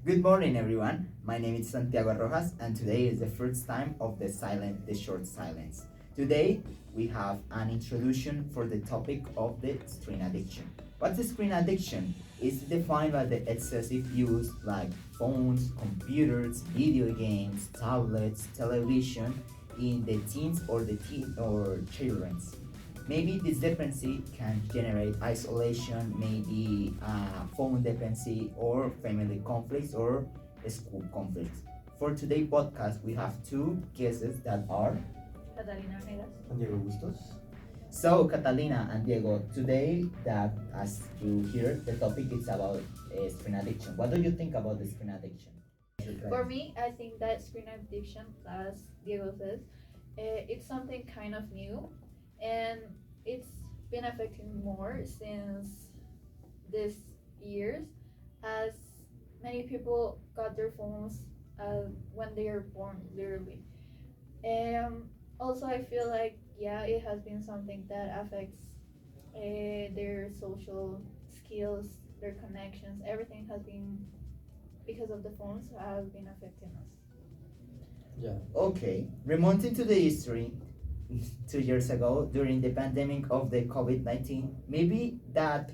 Good morning, everyone. My name is Santiago Rojas, and today is the first time of the short silence. Today, we have an introduction for the topic of the screen addiction. What's the screen addiction? It's defined by the excessive use like phones, computers, video games, tablets, television in the teens or the teen or children's. Maybe this dependency can generate isolation, maybe phone dependency, or family conflicts, or school conflicts. For today's podcast, we have two guests that are Catalina Venegas. And Diego Bustos. so Catalina and Diego. Today, that as you hear, the topic is about screen addiction. What do you think about the screen addiction? For me, I think that screen addiction, as Diego says, it's something kind of new, and it's been affecting more since this years, as many people got their phones when they are born, literally. Also, I feel like it has been something that affects their social skills, their connections. Everything has been because of the phones has been affecting us. Yeah. Okay, remonting to the history, 2 years ago during the pandemic of the COVID-19, maybe that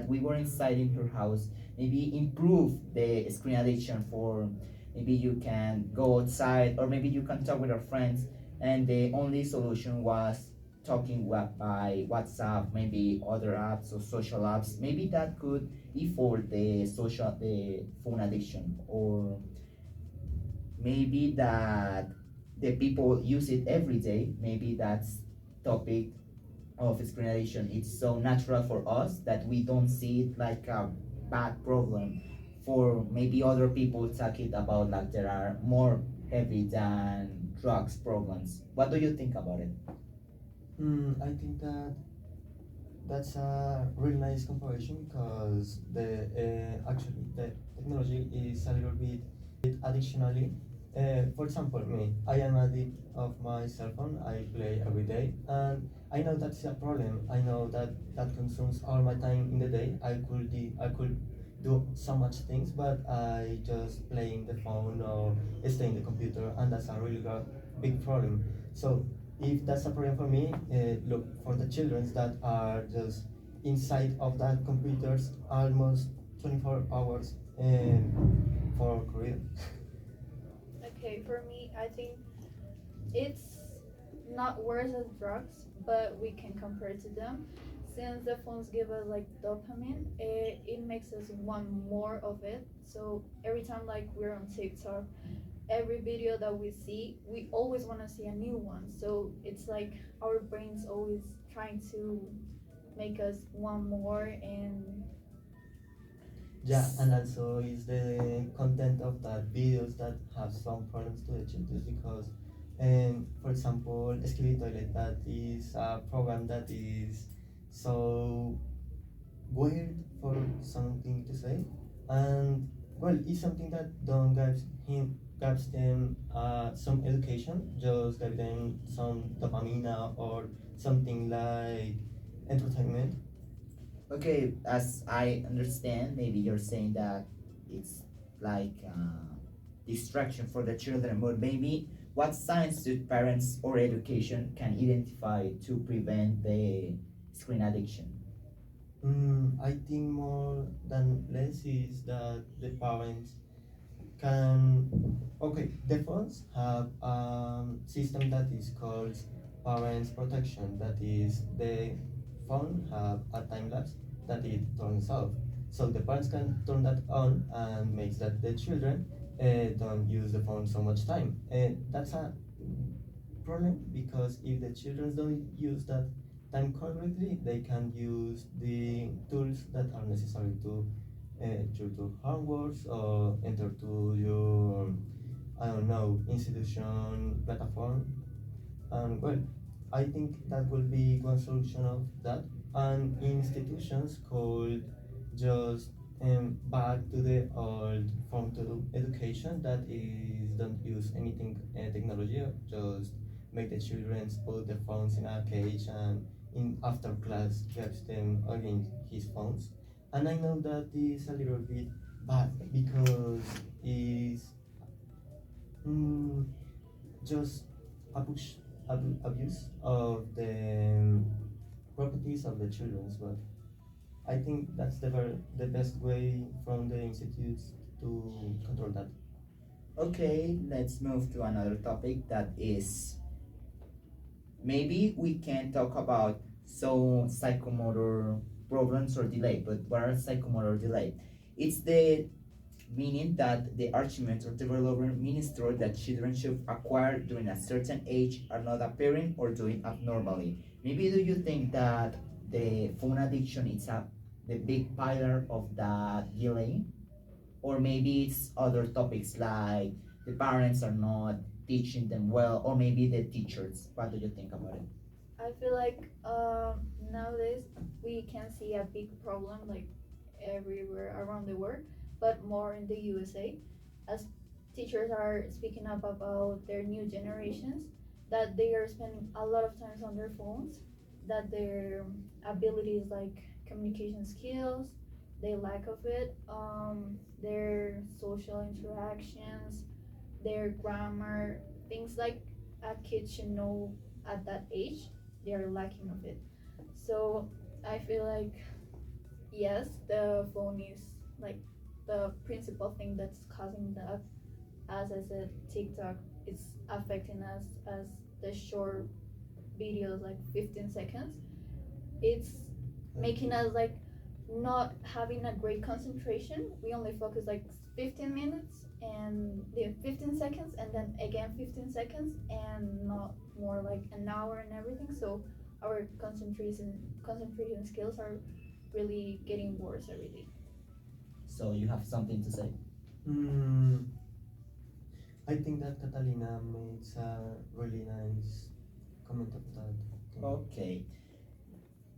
we were inside in her house, maybe improve the screen addiction for maybe you can go outside or maybe you can talk with your friends and the only solution was talking by WhatsApp, maybe other apps or social apps. Maybe that could afford the phone addiction, or maybe that the people use it every day. Maybe that's topic of screen addiction. It's so natural for us that we don't see it like a bad problem. For maybe other people talking about like there are more heavy than drugs problems. What do you think about it? I think that that's a really nice comparison because the actually the technology is a little bit additionally. For example, me, I am addict of my cell phone. I play every day, and I know that's a problem. I know that that consumes all my time in the day. I could do so much things, but I just play in the phone or stay in the computer, and that's a really big problem. So if that's a problem for me, look for the children that are just inside of that computers almost 24 hours for Korea. Okay, for me, I think it's not worse as drugs, but we can compare to them. Since the phones give us like dopamine, it makes us want more of it. So every time like we're on TikTok, every video that we see, we always want to see a new one. So it's like our brains always trying to make us want more. And Yeah, and also is the content of that videos that have some problems to the children because, for example, Escribir Toilet, that is a program that is so weird for something to say, and well, it's something that don't gives them some education, just give them some dopamine or something like entertainment. Okay, as I understand, maybe you're saying that it's like distraction for the children, but maybe what signs do parents or education can identify to prevent the screen addiction? I think more than less is that the parents can. Okay, the phones have a system that is called parents protection. That is, the phone have a time lapse that it turns off. So the parents can turn that on and makes that the children don't use the phone so much time. And that's a problem because if the children don't use that time correctly, they can use the tools that are necessary to to homeworks or enter to your I don't know institution platform. And well, I think that will be one solution of that. And institutions could just back to the old form to education that is don't use anything technology, just make the children put their phones in a cage and in after class gives them again his phones. And I know that is a little bit bad because it's mm, just abuse, abuse of the properties of the children. But I think that's the best way from the institutes to control that. Okay, let's move to another topic that is maybe we can talk about so psychomotor problems or delay, but what are psychomotor delay? It's the meaning that the argument or development minister that children should acquire during a certain age are not appearing or doing abnormally. Maybe do you think that the phone addiction is the big pillar of that delay? Or maybe it's other topics like the parents are not teaching them well, or maybe the teachers. What do you think about it? I feel like nowadays we can see a big problem like everywhere around the world, but more in the USA, as teachers are speaking up about their new generations, that they are spending a lot of times on their phones, that their abilities like communication skills, they lack of it, their social interactions, their grammar, things like a kid should know at that age, they are lacking of it. So I feel like yes, the phone is like the principal thing that's causing that. As I said, TikTok is affecting us as the short videos, like 15 seconds. It's making us like not having a great concentration. We only focus like 15 minutes and the 15 seconds and then again 15 seconds and not more like an hour and everything. So our concentration skills are really getting worse every day. So you have something to say? Mm, I think that Catalina makes a really nice comment of that. Okay,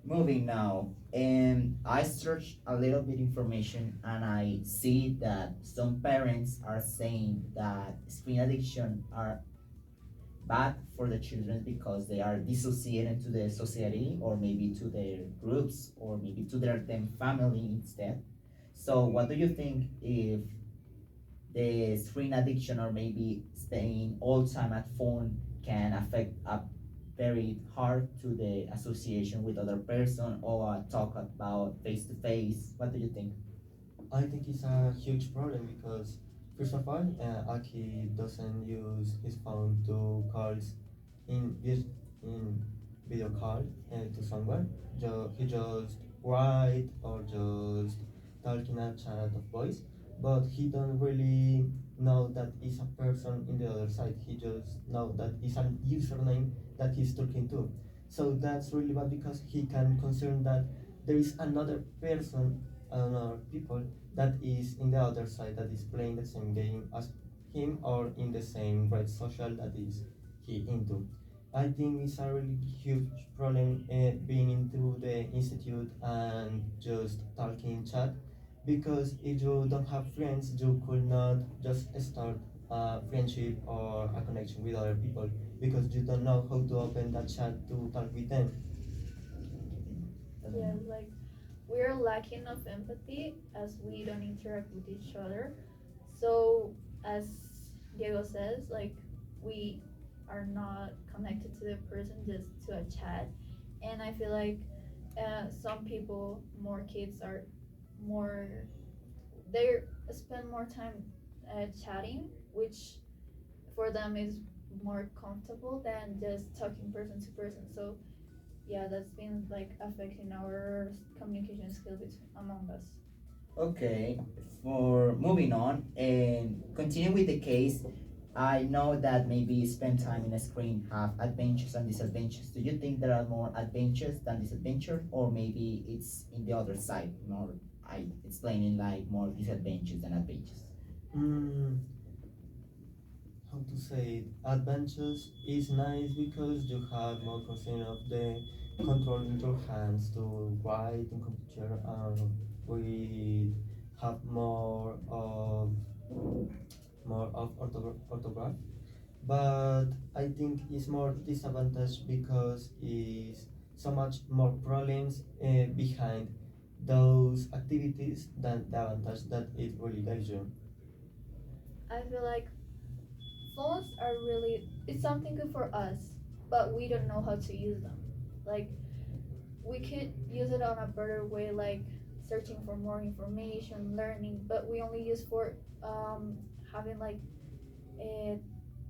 moving now. And I searched a little bit information and I see that some parents are saying that screen addiction are bad for the children because they are dissociated to the society or maybe to their groups or maybe to their them family instead. So what do you think if the screen addiction or maybe staying all time at phone can affect a very hard to the association with other person or talk about face to face? What do you think? I think it's a huge problem because, first of all, Aki doesn't use his phone to calls in video call to someone. He just write or just talk in a chat of voice, but he don't really know that is a person in the other side. He just know that is a username that he's talking to. So that's really bad because he can concern that there is another person, another people that is in the other side that is playing the same game as him or in the same red social that is he into. I think it's a really huge problem being into the institute and just talking chat because if you don't have friends, you could not just start a friendship or a connection with other people because you don't know how to open that chat to talk with them. Yeah, like we're lacking of empathy as we don't interact with each other. So as Diego says, like we are not connected to the person, just to a chat. And I feel like some people, more kids are more, they spend more time chatting, which for them is more comfortable than just talking person to person. So yeah, that's been like affecting our communication skill between among us. Okay, for moving on and continue with the case, I know that maybe spend time in a screen have advantages and disadvantages. Do you think there are more advantages than disadvantages, or maybe it's in the other side, more I explaining like more disadvantages than advantages? Mm, how to say it? Adventures is nice because you have more concern of the control in your hands to write in computer and we have more of orthograph. But I think it's more disadvantage because is so much more problems behind those activities than the advantage that it really gives you. I feel like phones are really it's something good for us, but we don't know how to use them. Like we could use it on a better way, like searching for more information, learning, but we only use for having like a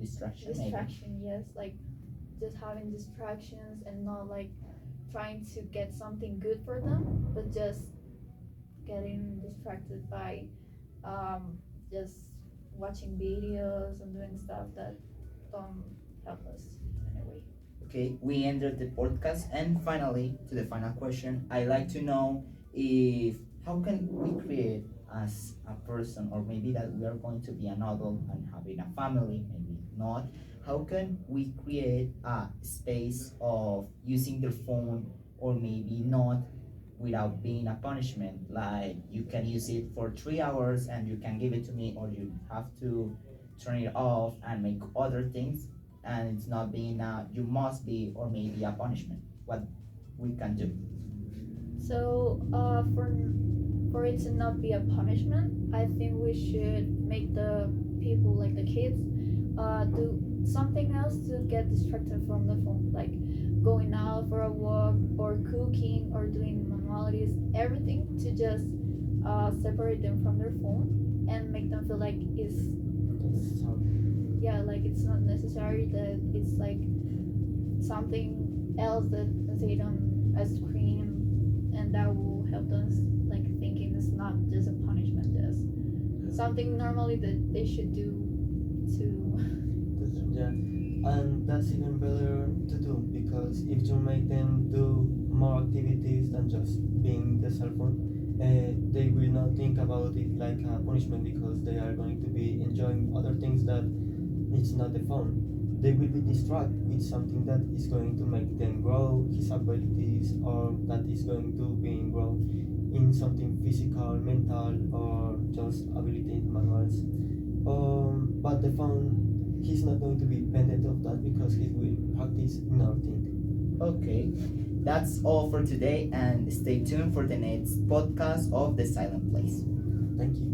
Distraction, maybe. distraction. Yes, like just having distractions and not like trying to get something good for them, but just getting distracted by just watching videos and doing stuff that don't help us in a way. Okay, we ended the podcast, and finally, to the final question, I like to know if how can we create as a person, or maybe that we are going to be an adult and having a family, maybe not. How can we create a space of using their phone, or maybe not, without being a punishment? Like you can use it for 3 hours and you can give it to me, or you have to turn it off and make other things, and it's not being a you must be, or maybe a punishment. What we can do? So for it to not be a punishment, I think we should make the people like the kids do something else to get distracted from the phone, like going out for a walk or cooking or doing manualities, everything to just separate them from their phone and make them feel like it's So, yeah, like it's not necessary, that it's like something else that they don't a screen, and that will help them like thinking it's not just a punishment, just something normally that they should do to yeah, and that's even better to do because if you make them do more activities than just being the cell phone, they will not think about it like a punishment because they are going to be enjoying other things that it's not the phone. They will be distracted with something that is going to make them grow his abilities or that is going to be grow in something physical, mental, or just ability manuals. But the phone, he's not going to be dependent of that because he will practice in other thing. Okay, that's all for today, and stay tuned for the next podcast of The Silent Place. Thank you.